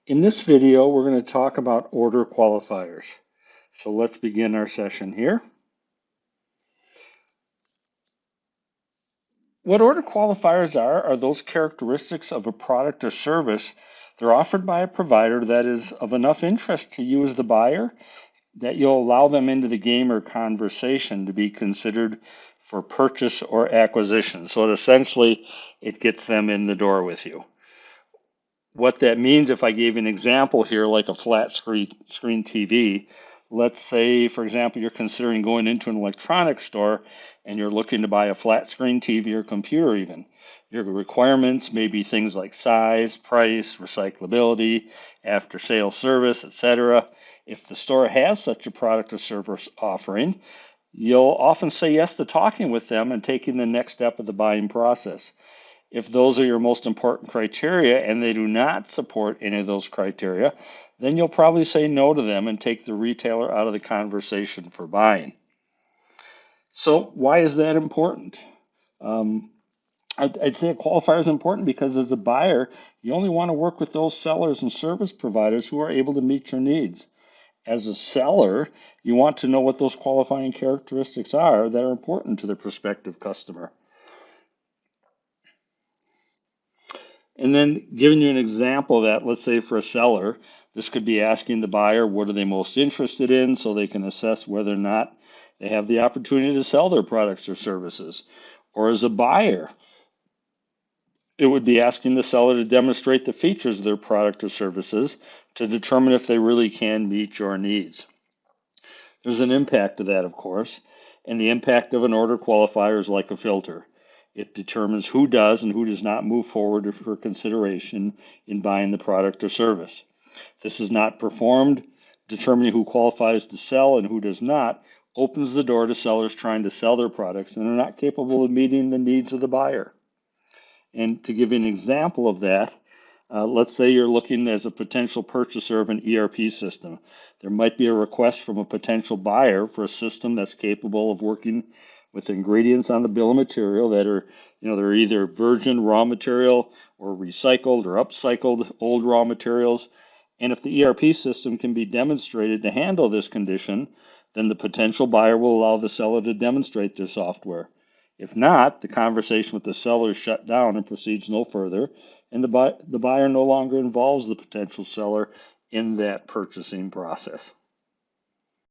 In this video, we're going to talk about order qualifiers. So let's begin our session here. What order qualifiers are those characteristics of a product or service that are offered by a provider that is of enough interest to you as the buyer that you'll allow them into the game or conversation to be considered for purchase or acquisition. So essentially, it gets them in the door with you. What that means, if I gave an example here, like a flat screen TV, let's say, for example, you're considering going into an electronics store and you're looking to buy a flat screen TV or computer even. Your requirements may be things like size, price, recyclability, after sale service, etc. If the store has such a product or service offering, you'll often say yes to talking with them and taking the next step of the buying process. If those are your most important criteria and they do not support any of those criteria, then you'll probably say no to them and take the retailer out of the conversation for buying. So why is that important? I'd say a qualifier is important because as a buyer, you only want to work with those sellers and service providers who are able to meet your needs. As a seller, you want to know what those qualifying characteristics are that are important to the prospective customer. And then giving you an example of that, let's say for a seller, this could be asking the buyer what are they most interested in so they can assess whether or not they have the opportunity to sell their products or services. Or as a buyer, it would be asking the seller to demonstrate the features of their product or services to determine if they really can meet your needs. There's an impact to that, of course, and the impact of an order qualifier is like a filter. It determines who does and who does not move forward for consideration in buying the product or service. If this is not performed, determining who qualifies to sell and who does not opens the door to sellers trying to sell their products and are not capable of meeting the needs of the buyer. And to give you an example of that, let's say you're looking as a potential purchaser of an ERP system. There might be a request from a potential buyer for a system that's capable of working with ingredients on the bill of material that are, they're either virgin raw material or recycled or upcycled old raw materials. And if the ERP system can be demonstrated to handle this condition, then the potential buyer will allow the seller to demonstrate their software. If not, the conversation with the seller is shut down and proceeds no further, and the buyer no longer involves the potential seller in that purchasing process.